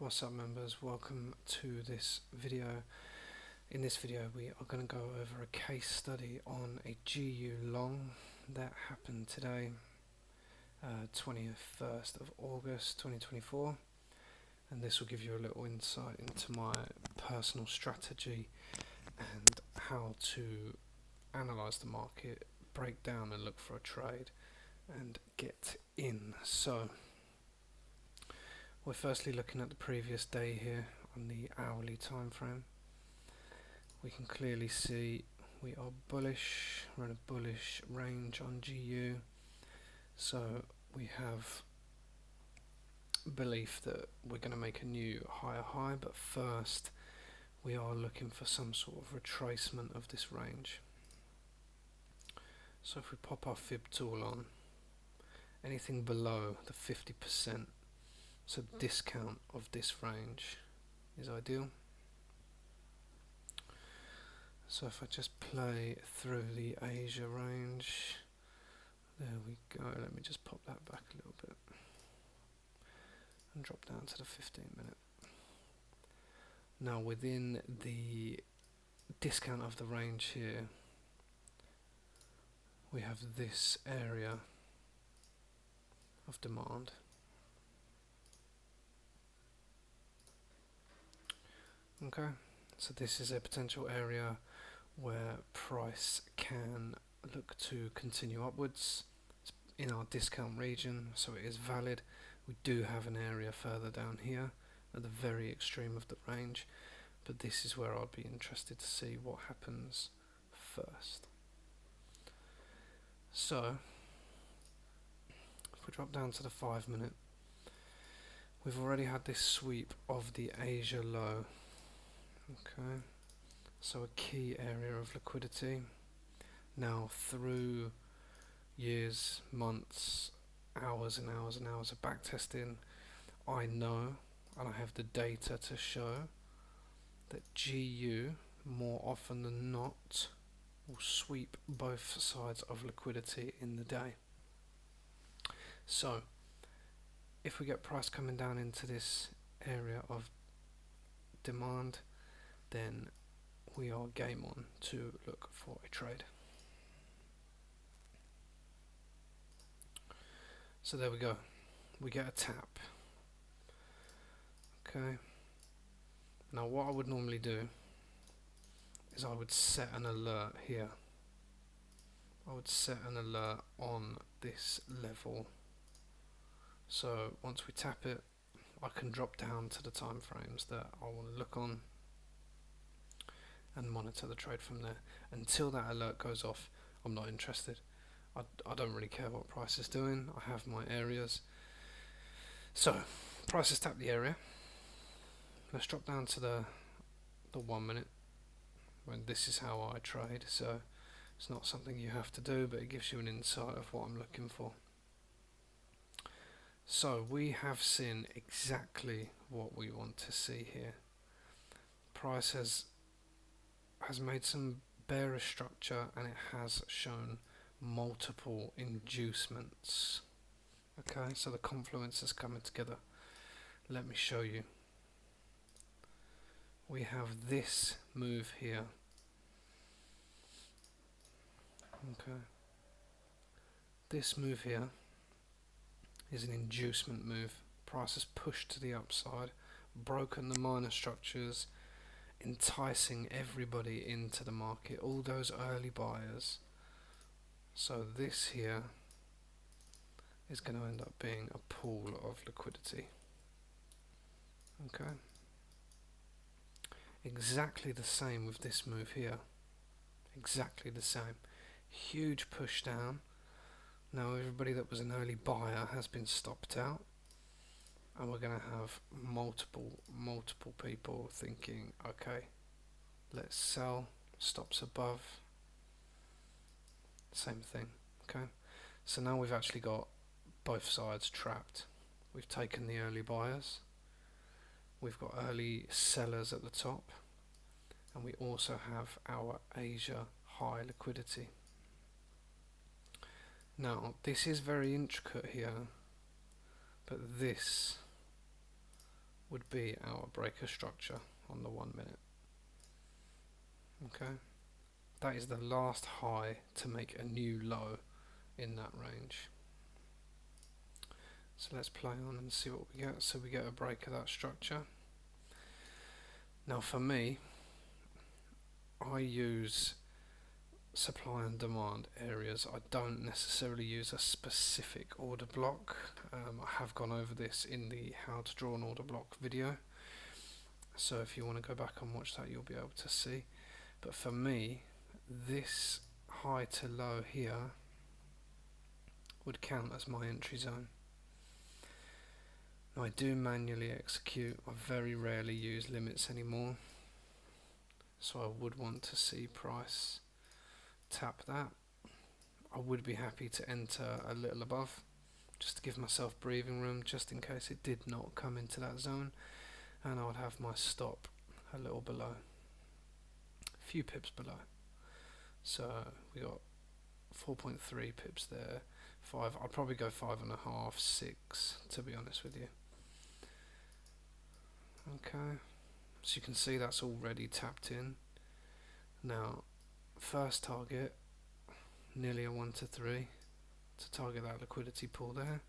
What's up, members? Welcome to this video. In this video we are going to go over a case study on a GU long that happened today, 21st of August 2024, and this will give you a little insight into my personal strategy and how to analyze the market, break down and look for a trade and get in. So we're firstly looking at the previous day here on the hourly time frame. We can clearly see we are bullish, we're in a bullish range on GU, so we have belief that we're going to make a new higher high, but first we are looking for some sort of retracement of this range. So if we pop our fib tool on, anything below the 50%, so discount of this range is ideal. So if I just play through the Asia range, there we go. Let me just pop that back a little bit and drop down to the 15-minute. Now within the discount of the range here, we have this area of demand. Okay, so this is a potential area where price can look to continue upwards. It's in our discount region, so it is valid. We do have an area further down here at the very extreme of the range, but this is where I'd be interested to see what happens first. So if we drop down to the 5-minute, we've already had this sweep of the Asia low. Okay, so a key area of liquidity. Now through years, months, hours and hours and hours of backtesting, I know and I have the data to show that GU more often than not will sweep both sides of liquidity in the day. So if we get price coming down into this area of demand, then we are game on to look for a trade. So there we go, we get a tap. Okay, now what I would normally do is I would set an alert here. I would set an alert on this level, so once we tap it I can drop down to the time frames that I want to look on and monitor the trade from there. Until that alert goes off, I'm not interested. I don't really care what price is doing. I have my areas. So price has tapped the area. Let's drop down to the 1 minute, when this is how I trade. So it's not something you have to do, but it gives you an insight of what I'm looking for. So we have seen exactly what we want to see here. Price has made some bearish structure and it has shown multiple inducements. Okay, so the confluence is coming together. Let me show you. We have this move here. Okay, this move here is an inducement move. Price has pushed to the upside, broken the minor structures, enticing everybody into the market, all those early buyers. So this here is going to end up being a pool of liquidity. Okay, exactly the same with this move here, exactly the same. Huge push down. Now everybody that was an early buyer has been stopped out, and we're going to have multiple people thinking, okay, let's sell, stops above, same thing. Okay, so now we've actually got both sides trapped. We've taken the early buyers, we've got early sellers at the top, and we also have our Asia high liquidity. Now this is very intricate here, but this would be our breaker structure on the 1 minute. Okay, that is the last high to make a new low in that range. So let's play on and see what we get. So we get a break of that structure. Now for me, I use supply and demand areas. I don't necessarily use a specific order block. I have gone over this in the how to draw an order block video, so if you want to go back and watch that, you'll be able to see. But for me, this high to low here would count as my entry zone. Now I do manually execute. I very rarely use limits anymore, so I would want to see price tap that. I would be happy to enter a little above, just to give myself breathing room, just in case it did not come into that zone, and I would have my stop a little below, a few pips below. So we got 4.3 pips there, 5. I'd probably go 5.5, 6, to be honest with you. Okay, so you can see that's already tapped in. Now, first target, nearly a 1 to 3, to target that liquidity pool there.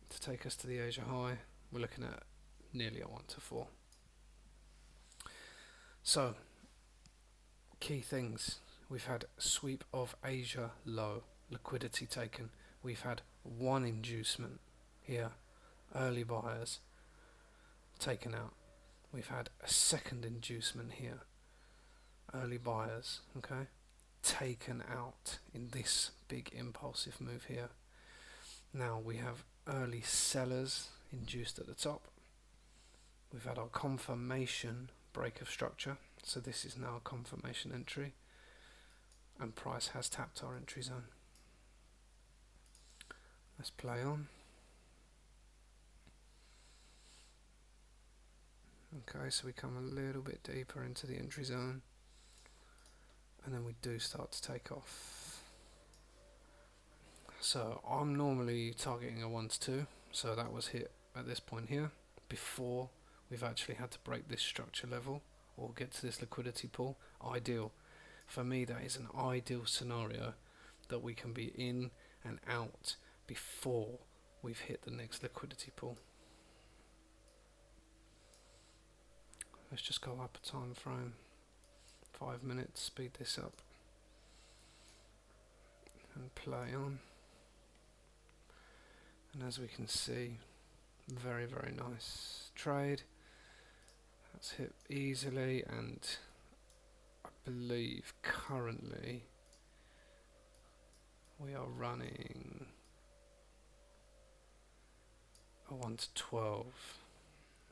To take us to the Asia high, we're looking at nearly a 1 to 4. So, key things. We've had sweep of Asia low, liquidity taken. We've had one inducement here, early buyers taken out. We've had a second inducement here, early buyers, okay, taken out in this big impulsive move here. Now we have early sellers induced at the top. We've had our confirmation break of structure, so this is now a confirmation entry, and price has tapped our entry zone. Let's play on. Okay, so we come a little bit deeper into the entry zone, and then we do start to take off. So I'm normally targeting a 1 to 2, so that was hit at this point here, before we've actually had to break this structure level or get to this liquidity pool. Ideal. For me, that is an ideal scenario, that we can be in and out before we've hit the next liquidity pool. Let's just go up a time frame, 5 minutes, speed this up and play on. And as we can see, very, very nice trade. That's hit easily, and I believe currently we are running a 1 to 12.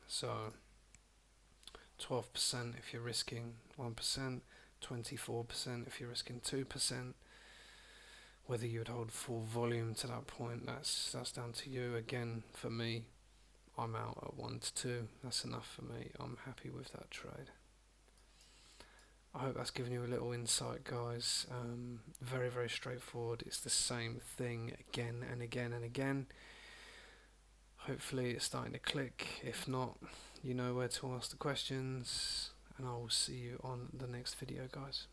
So 12% if you're risking 1%, 24% if you're risking 2%. Whether you would hold full volume to that point, that's down to you. Again, for me, I'm out at 1 to 2. That's enough for me. I'm happy with that trade. I hope that's given you a little insight, guys. Very, very straightforward. It's the same thing again and again and again. Hopefully it's starting to click. If not, you know where to ask the questions, and I will see you on the next video, guys.